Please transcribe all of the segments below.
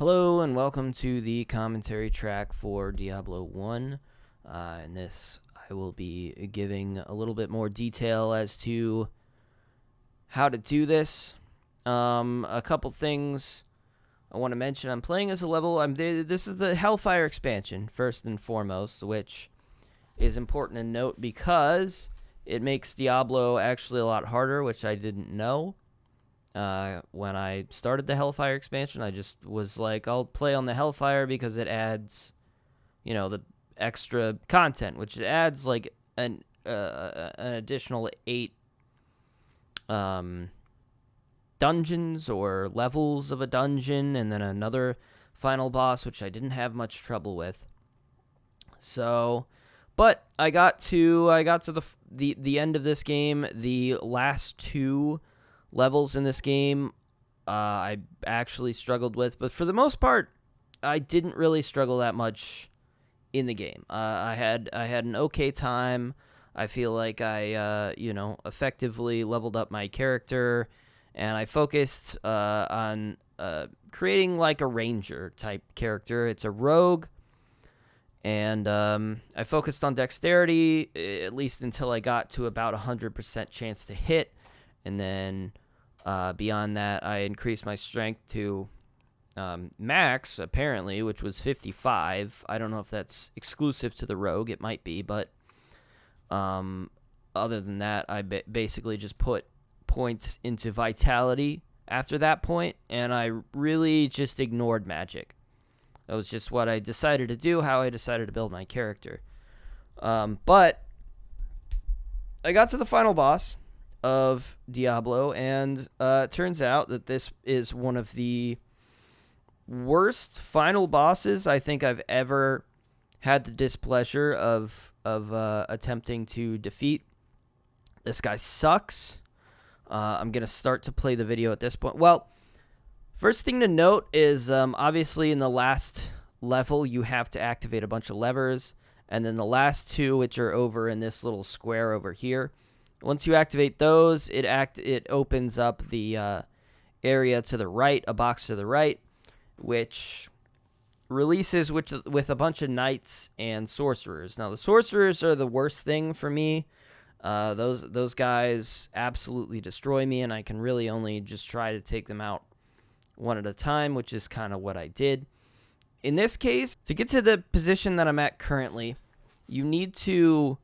Hello and welcome to the commentary track for Diablo 1. In this, I will be giving a little bit more detail as to how to do this. A couple things I want to mention. I'm playing as a level. This is the Hellfire expansion, first and foremost, which is important to note because it makes Diablo actually a lot harder, which I didn't know. When I started the Hellfire expansion, I just was like, I'll play on the Hellfire because it adds, the extra content, which it adds like an additional 8 dungeons or levels of a dungeon, and then another final boss, which I didn't have much trouble with. So, but I got to the end of this game. The last 2 levels in this game I actually struggled with, but for the most part I didn't really struggle that much in the game. I had an okay time. I feel like I effectively leveled up my character, and I focused on creating like a ranger type character. It's a rogue, and I focused on dexterity, at least until I got to about 100% chance to hit. And then beyond that, I increased my strength to max, apparently, which was 55. I don't know if that's exclusive to the rogue. It might be, but other than that, I basically just put points into vitality after that point, and I really just ignored magic. That was just what I decided to do, how I decided to build my character. But I got to the final boss of Diablo, and it turns out that this is one of the worst final bosses I think I've ever had the displeasure of attempting to defeat. This guy sucks. I'm gonna start to play the video at this point. Well, first thing to note is obviously in the last level you have to activate a bunch of levers, and then the last 2, which are over in this little square over here. Once you activate those, it opens up the area to the right, a box to the right, which releases with a bunch of knights and sorcerers. Now, the sorcerers are the worst thing for me. Those guys absolutely destroy me, and I can really only just try to take them out one at a time, which is kind of what I did. In this case, to get to the position that I'm at currently, you need to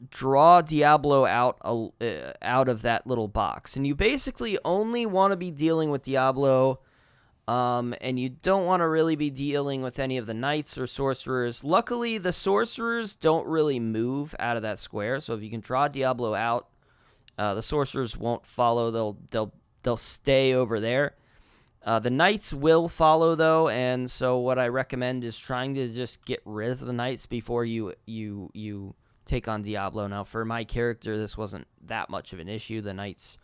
draw Diablo out of that little box, and you basically only want to be dealing with Diablo, and you don't want to really be dealing with any of the knights or sorcerers. Luckily, the sorcerers don't really move out of that square, so if you can draw Diablo out, the sorcerers won't follow. They'll stay over there. The knights will follow, though, and so what I recommend is trying to just get rid of the knights before you take on Diablo. Now, for my character, this wasn't that much of an issue. The knights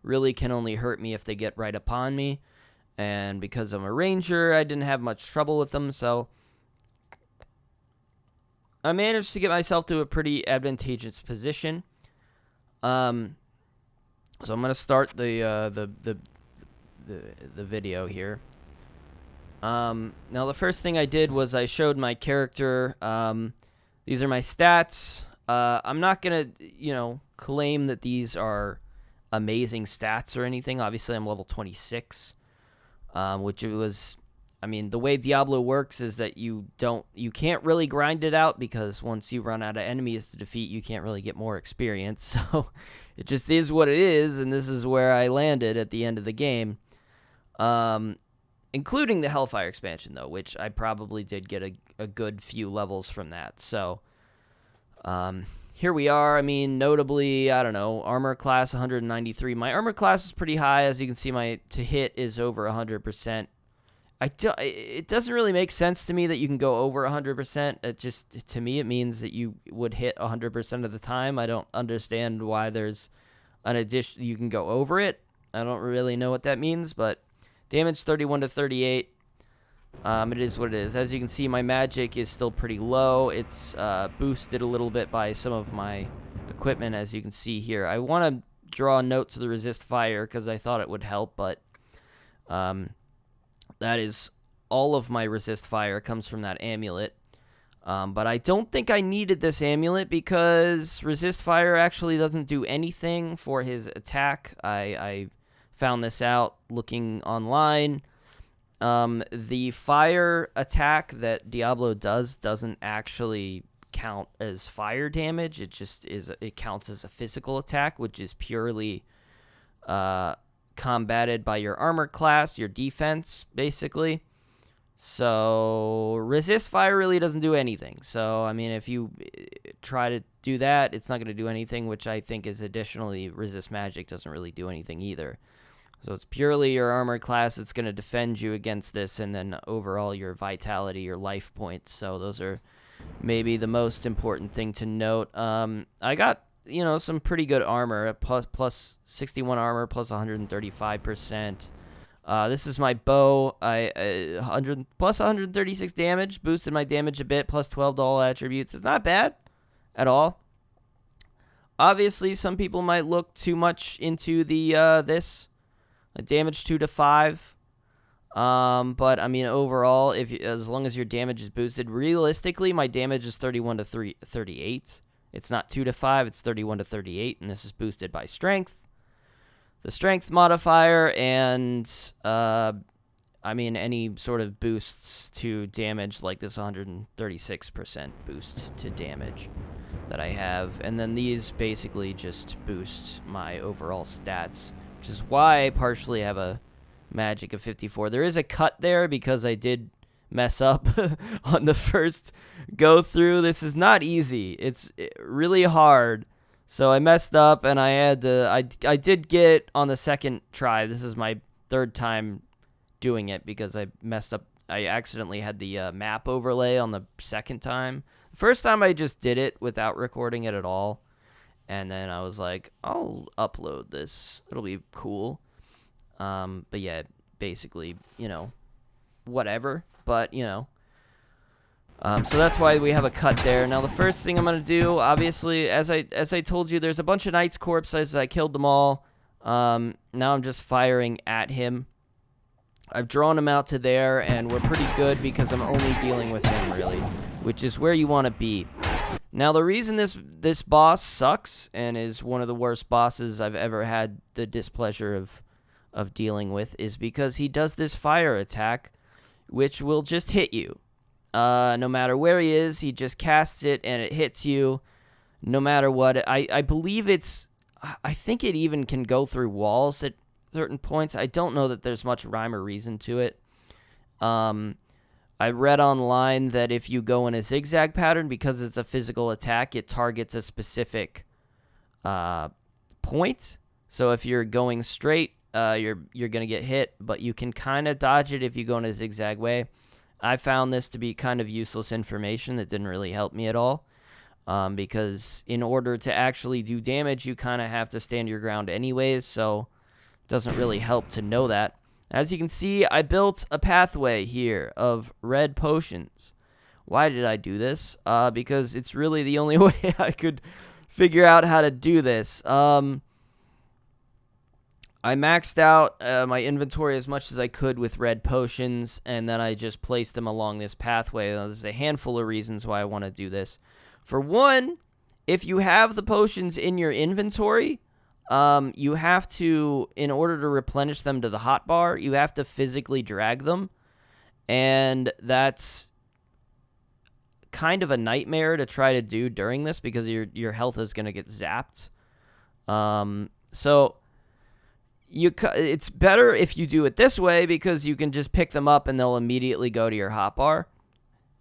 really can only hurt me if they get right upon me, and because I'm a ranger, I didn't have much trouble with them, so I managed to get myself to a pretty advantageous position. So I'm gonna start the video here. Now, the first thing I did was I showed my character. These are my stats. I'm not going to, claim that these are amazing stats or anything. Obviously, I'm level 26, which it was, the way Diablo works is that you can't really grind it out, because once you run out of enemies to defeat, you can't really get more experience. So it just is what it is, and this is where I landed at the end of the game. Including the Hellfire expansion, though, which I probably did get a good few levels from that. So, here we are. Notably, I don't know, armor class 193. My armor class is pretty high. As you can see, my to hit is over 100%. It doesn't really make sense to me that you can go over 100%. To me, it means that you would hit 100% of the time. I don't understand why there's an addition. You can go over it. I don't really know what that means, but damage 31 to 38. It is what it is. As you can see, my magic is still pretty low. It's boosted a little bit by some of my equipment, as you can see here. I want to draw a note to the resist fire because I thought it would help, but That is all of my resist fire comes from that amulet. But I don't think I needed this amulet because resist fire actually doesn't do anything for his attack. I found this out looking online. The fire attack that Diablo doesn't actually count as fire damage. It counts as a physical attack, which is purely combated by your armor class, your defense, basically. So resist fire really doesn't do anything. So I mean, if you try to do that, it's not going to do anything, which I think is additionally resist magic doesn't really do anything either. So it's purely your armor class that's going to defend you against this, and then overall your vitality, your life points. So those are maybe the most important thing to note. I got, some pretty good armor, plus 61 armor, plus 135%. This is my bow. Plus 136 damage, boosted my damage a bit, plus 12 to all attributes. It's not bad at all. Obviously, some people might look too much into the this. Damage 2 to 5. But I mean, overall, as long as your damage is boosted, realistically, my damage is 31 to 38. It's not 2 to 5, it's 31 to 38, and this is boosted by strength. The strength modifier, and any sort of boosts to damage, like this 136% boost to damage that I have. And then these basically just boost my overall stats, which is why I partially have a magic of 54. There is a cut there because I did mess up on the first go through. This is not easy. It's really hard. So I messed up, and I did get it on the second try. This is my third time doing it because I messed up. I accidentally had the map overlay on the second time. The first time I just did it without recording it at all. And then I was like, I'll upload this. It'll be cool. But yeah, basically, whatever. But, so that's why we have a cut there. Now, the first thing I'm going to do, obviously, as I told you, there's a bunch of Knights corpses. I killed them all. Now I'm just firing at him. I've drawn him out to there, and we're pretty good because I'm only dealing with him, really, which is where you want to be. Now, the reason this boss sucks and is one of the worst bosses I've ever had the displeasure of dealing with is because he does this fire attack, which will just hit you. No matter where he is, he just casts it, and it hits you no matter what. I believe I think it even can go through walls at certain points. I don't know that there's much rhyme or reason to it. I read online that if you go in a zigzag pattern, because it's a physical attack, it targets a specific point. So if you're going straight, you're going to get hit, but you can kind of dodge it if you go in a zigzag way. I found this to be kind of useless information that didn't really help me at all, because in order to actually do damage, you kind of have to stand your ground anyways, so it doesn't really help to know that. As you can see, I built a pathway here of red potions. Why did I do this? Because it's really the only way I could figure out how to do this. I maxed out my inventory as much as I could with red potions, and then I just placed them along this pathway. Now, there's a handful of reasons why I want to do this. For one, if you have the potions in your inventory, you have to, in order to replenish them to the hotbar, you have to physically drag them, and that's kind of a nightmare to try to do during this because your health is going to get zapped. So it's better if you do it this way because you can just pick them up and they'll immediately go to your hotbar.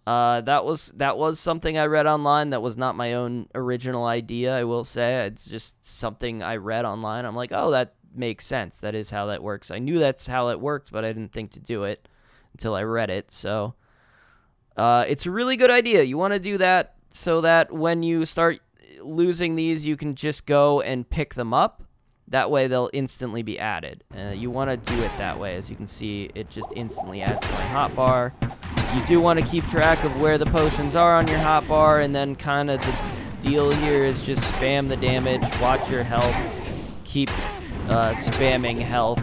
That was something I read online. That was not my own original idea, I will say. It's just something I read online. I'm like, oh, that makes sense. That is how that works. I knew that's how it worked, but I didn't think to do it until I read it. So it's a really good idea. You want to do that so that when you start losing these, you can just go and pick them up. That way they'll instantly be added. You want to do it that way. As you can see, it just instantly adds to my hotbar. You do want to keep track of where the potions are on your hotbar, and then kind of the deal here is just spam the damage, watch your health, keep spamming health.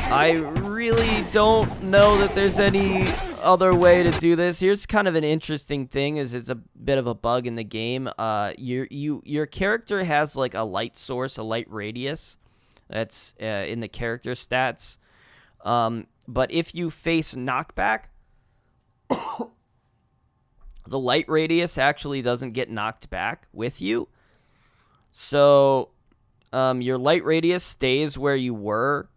I really don't know that there's any other way to do this. Here's kind of an interesting thing, is it's a bit of a bug in the game. Your character has like a light source, a light radius. That's in the character stats. But if you face knockback, the light radius actually doesn't get knocked back with you. So your light radius stays where you were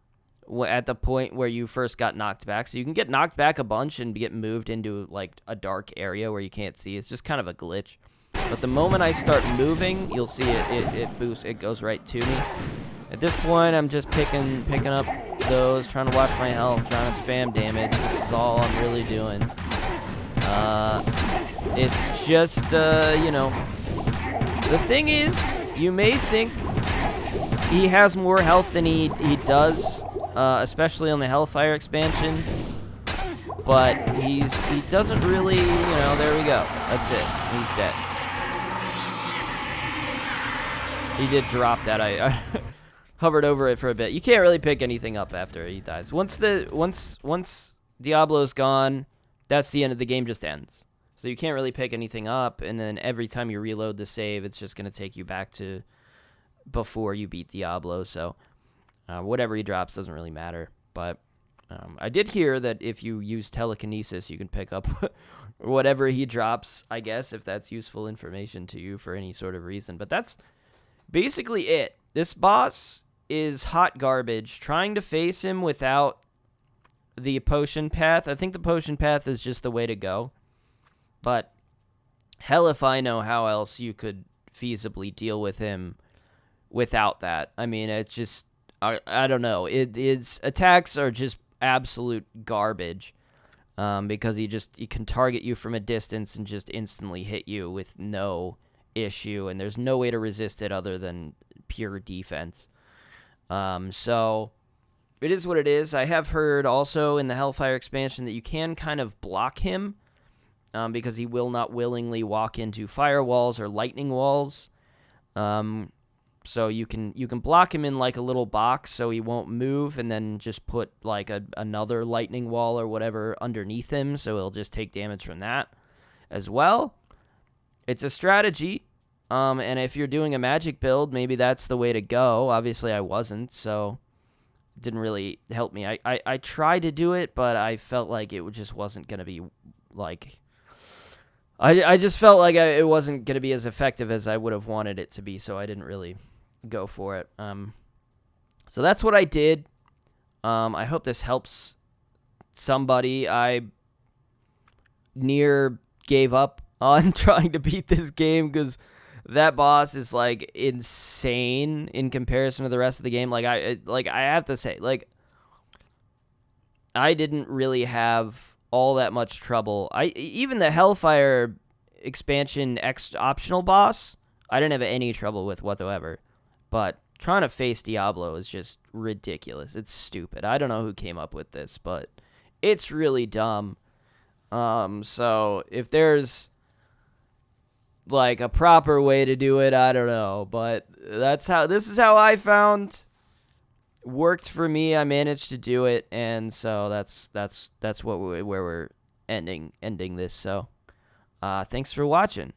at the point where you first got knocked back. So you can get knocked back a bunch and get moved into like a dark area where you can't see. It's just kind of a glitch. But the moment I start moving, you'll see it boosts. It goes right to me. At this point, I'm just picking up those, trying to watch my health, trying to spam damage. This is all I'm really doing. It's just, you know, the thing is, you may think he has more health than he does, especially on the Hellfire expansion, but he doesn't really, you know, there we go. That's it. He's dead. He did drop that. I hovered over it for a bit. You can't really pick anything up after he dies. Once Diablo's gone, that's the end of the game. Just ends. So you can't really pick anything up, and then every time you reload the save, it's just going to take you back to before you beat Diablo. So whatever he drops doesn't really matter. But I did hear that if you use telekinesis, you can pick up whatever he drops, I guess, if that's useful information to you for any sort of reason. But that's basically it. This boss is hot garbage. Trying to face him without the potion path, I think the potion path is just the way to go. But hell if I know how else you could feasibly deal with him without that. I mean, it's just, I don't know. His attacks are just absolute garbage because he can target you from a distance and just instantly hit you with no issue, and there's no way to resist it other than pure defense. So it is what it is. I have heard also in the Hellfire expansion that you can kind of block him because he will not willingly walk into firewalls or lightning walls. So you can block him in like a little box so he won't move, and then just put like another lightning wall or whatever underneath him so he'll just take damage from that as well. It's a strategy, and if you're doing a magic build, maybe that's the way to go. Obviously, I wasn't, so it didn't really help me. I tried to do it, but I felt like it just wasn't going to be, like... I just felt like it wasn't going to be as effective as I would have wanted it to be, so I didn't really go for it. So that's what I did. I hope this helps somebody. I near gave up on trying to beat this game because that boss is like insane in comparison to the rest of the game. Like I have to say, like, I didn't really have all that much trouble. Even the Hellfire expansion optional boss, I didn't have any trouble with whatsoever. But trying to face Diablo is just ridiculous. It's stupid. I don't know who came up with this, but it's really dumb. So if there's like a proper way to do it, I don't know, but this is how I found worked for me. I managed to do it, and so that's where we're ending this. So thanks for watching.